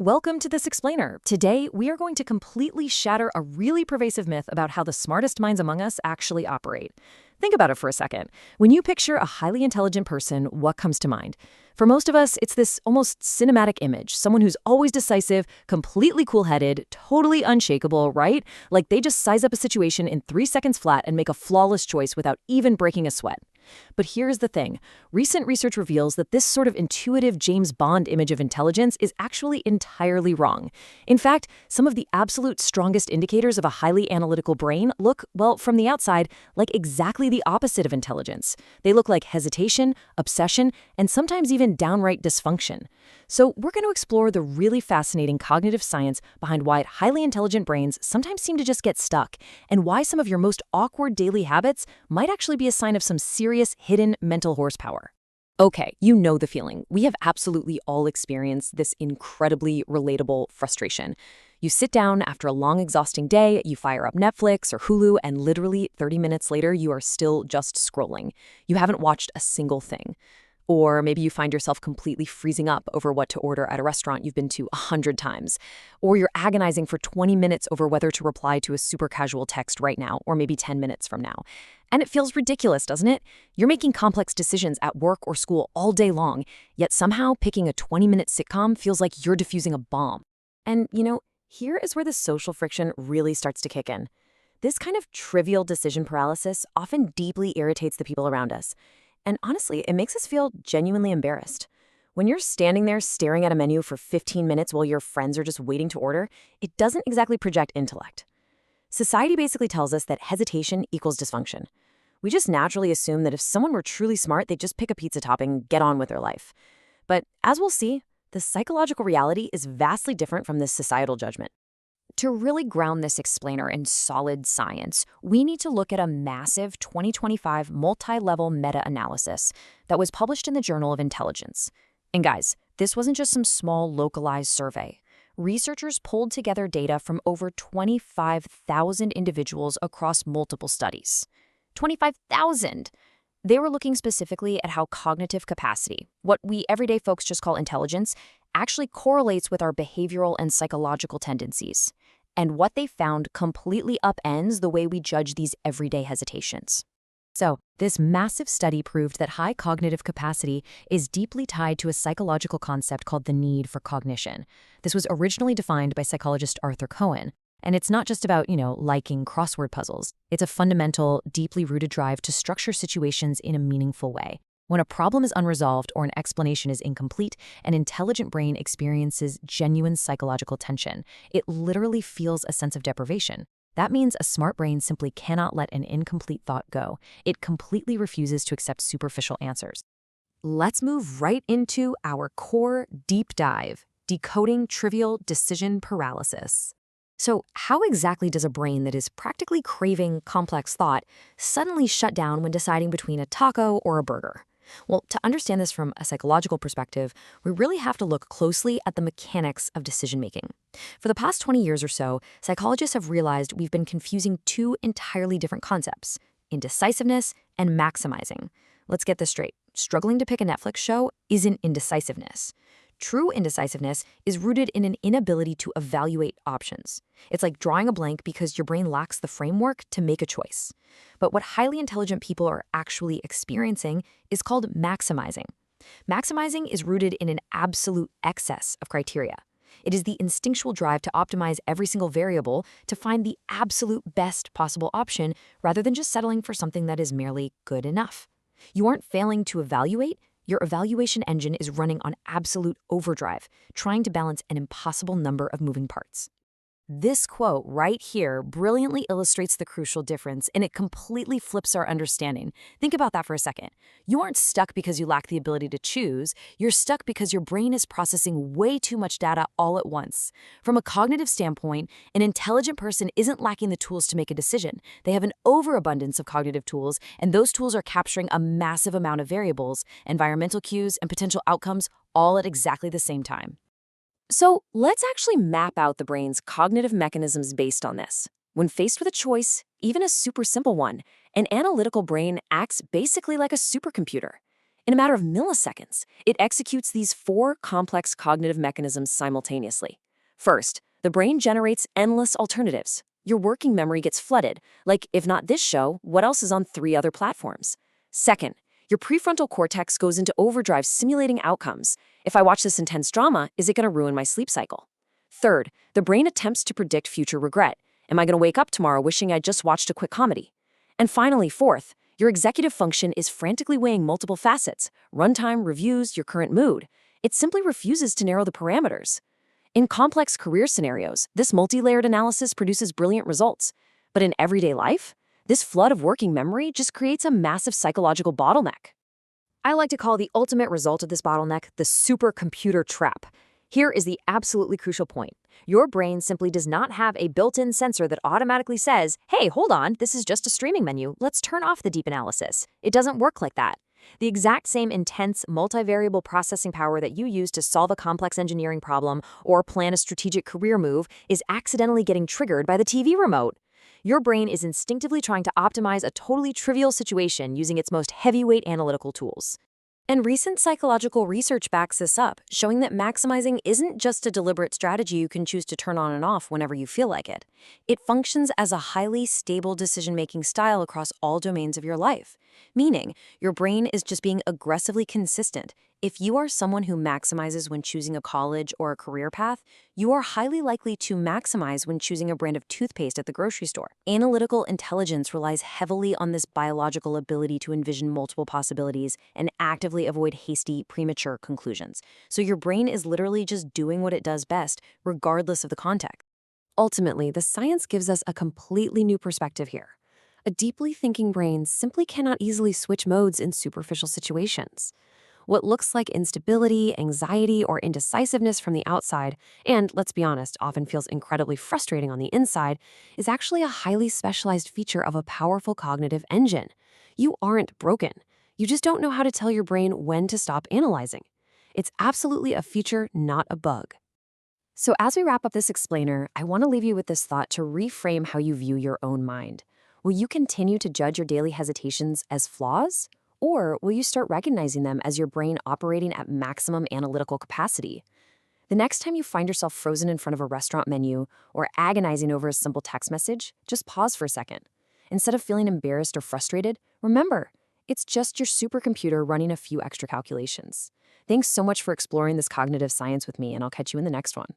Welcome to This Explainer. Today, we are going to completely shatter a really pervasive myth about how the smartest minds among us actually operate. Think about it for a second. When you picture a highly intelligent person, what comes to mind? For most of us, it's this almost cinematic image, someone who's always decisive, completely cool-headed, totally unshakable, right? Like they just size up a situation in 3 seconds flat and make a flawless choice without even breaking a sweat. But here's the thing. Recent research reveals that this sort of intuitive James Bond image of intelligence is actually entirely wrong. In fact, some of the absolute strongest indicators of a highly analytical brain look, well, from the outside, like exactly the opposite of intelligence. They look like hesitation, obsession, and sometimes even downright dysfunction. So we're going to explore the really fascinating cognitive science behind why highly intelligent brains sometimes seem to just get stuck, and why some of your most awkward daily habits might actually be a sign of some serious hidden mental horsepower. Okay, you know the feeling. We have absolutely all experienced this incredibly relatable frustration. You sit down after a long, exhausting day, you fire up Netflix or Hulu, and literally 30 minutes later, you are still just scrolling. You haven't watched a single thing. Or maybe you find yourself completely freezing up over what to order at a restaurant you've been to 100 times. Or you're agonizing for 20 minutes over whether to reply to a super casual text right now, or maybe 10 minutes from now. And it feels ridiculous, doesn't it? You're making complex decisions at work or school all day long, yet somehow picking a 20-minute sitcom feels like you're defusing a bomb. And, here is where the social friction really starts to kick in. This kind of trivial decision paralysis often deeply irritates the people around us. And honestly, it makes us feel genuinely embarrassed. When you're standing there staring at a menu for 15 minutes while your friends are just waiting to order, it doesn't exactly project intellect. Society basically tells us that hesitation equals dysfunction. We just naturally assume that if someone were truly smart, they'd just pick a pizza topping and get on with their life. But as we'll see, the psychological reality is vastly different from this societal judgment. To really ground this explainer in solid science, we need to look at a massive 2025 multi-level meta-analysis that was published in the Journal of Intelligence. And guys, this wasn't just some small localized survey. Researchers pulled together data from over 25,000 individuals across multiple studies. 25,000! They were looking specifically at how cognitive capacity, what we everyday folks just call intelligence, actually correlates with our behavioral and psychological tendencies. And what they found completely upends the way we judge these everyday hesitations. So, this massive study proved that high cognitive capacity is deeply tied to a psychological concept called the need for cognition. This was originally defined by psychologist Arthur Cohen. And it's not just about, liking crossword puzzles. It's a fundamental, deeply rooted drive to structure situations in a meaningful way. When a problem is unresolved or an explanation is incomplete, an intelligent brain experiences genuine psychological tension. It literally feels a sense of deprivation. That means a smart brain simply cannot let an incomplete thought go. It completely refuses to accept superficial answers. Let's move right into our core deep dive, decoding trivial decision paralysis. So how exactly does a brain that is practically craving complex thought suddenly shut down when deciding between a taco or a burger? Well, to understand this from a psychological perspective, we really have to look closely at the mechanics of decision-making. For the past 20 years or so, psychologists have realized we've been confusing two entirely different concepts: indecisiveness and maximizing. Let's get this straight. Struggling to pick a Netflix show isn't indecisiveness. True indecisiveness is rooted in an inability to evaluate options. It's like drawing a blank because your brain lacks the framework to make a choice. But what highly intelligent people are actually experiencing is called maximizing. Maximizing is rooted in an absolute excess of criteria. It is the instinctual drive to optimize every single variable to find the absolute best possible option rather than just settling for something that is merely good enough. You aren't failing to evaluate. Your evaluation engine is running on absolute overdrive, trying to balance an impossible number of moving parts. This quote right here brilliantly illustrates the crucial difference, and it completely flips our understanding. Think about that for a second. You aren't stuck because you lack the ability to choose. You're stuck because your brain is processing way too much data all at once. From a cognitive standpoint, an intelligent person isn't lacking the tools to make a decision. They have an overabundance of cognitive tools, and those tools are capturing a massive amount of variables, environmental cues, and potential outcomes all at exactly the same time. So let's actually map out the brain's cognitive mechanisms based on this. When faced with a choice, even a super simple one, an analytical brain acts basically like a supercomputer. In a matter of milliseconds, it executes these four complex cognitive mechanisms simultaneously. First, the brain generates endless alternatives. Your working memory gets flooded, like if not this show, what else is on 3 other platforms? Second, your prefrontal cortex goes into overdrive simulating outcomes. If I watch this intense drama, is it going to ruin my sleep cycle? Third, the brain attempts to predict future regret. Am I going to wake up tomorrow wishing I just watched a quick comedy? And finally, fourth, your executive function is frantically weighing multiple facets: runtime, reviews, your current mood. It simply refuses to narrow the parameters. In complex career scenarios, this multi-layered analysis produces brilliant results. But in everyday life, this flood of working memory just creates a massive psychological bottleneck. I like to call the ultimate result of this bottleneck the supercomputer trap. Here is the absolutely crucial point. Your brain simply does not have a built-in sensor that automatically says, hey, hold on, this is just a streaming menu, let's turn off the deep analysis. It doesn't work like that. The exact same intense, multivariable processing power that you use to solve a complex engineering problem or plan a strategic career move is accidentally getting triggered by the TV remote. Your brain is instinctively trying to optimize a totally trivial situation using its most heavyweight analytical tools. And recent psychological research backs this up, showing that maximizing isn't just a deliberate strategy you can choose to turn on and off whenever you feel like it. It functions as a highly stable decision-making style across all domains of your life, meaning your brain is just being aggressively consistent. If you are someone who maximizes when choosing a college or a career path, you are highly likely to maximize when choosing a brand of toothpaste at the grocery store. Analytical intelligence relies heavily on this biological ability to envision multiple possibilities and actively avoid hasty, premature conclusions. So your brain is literally just doing what it does best, regardless of the context. Ultimately, the science gives us a completely new perspective here. A deeply thinking brain simply cannot easily switch modes in superficial situations. What looks like instability, anxiety, or indecisiveness from the outside, and let's be honest, often feels incredibly frustrating on the inside, is actually a highly specialized feature of a powerful cognitive engine. You aren't broken. You just don't know how to tell your brain when to stop analyzing. It's absolutely a feature, not a bug. So as we wrap up this explainer, I want to leave you with this thought to reframe how you view your own mind. Will you continue to judge your daily hesitations as flaws? Or will you start recognizing them as your brain operating at maximum analytical capacity? The next time you find yourself frozen in front of a restaurant menu or agonizing over a simple text message, just pause for a second. Instead of feeling embarrassed or frustrated, remember, it's just your supercomputer running a few extra calculations. Thanks so much for exploring this cognitive science with me, and I'll catch you in the next one.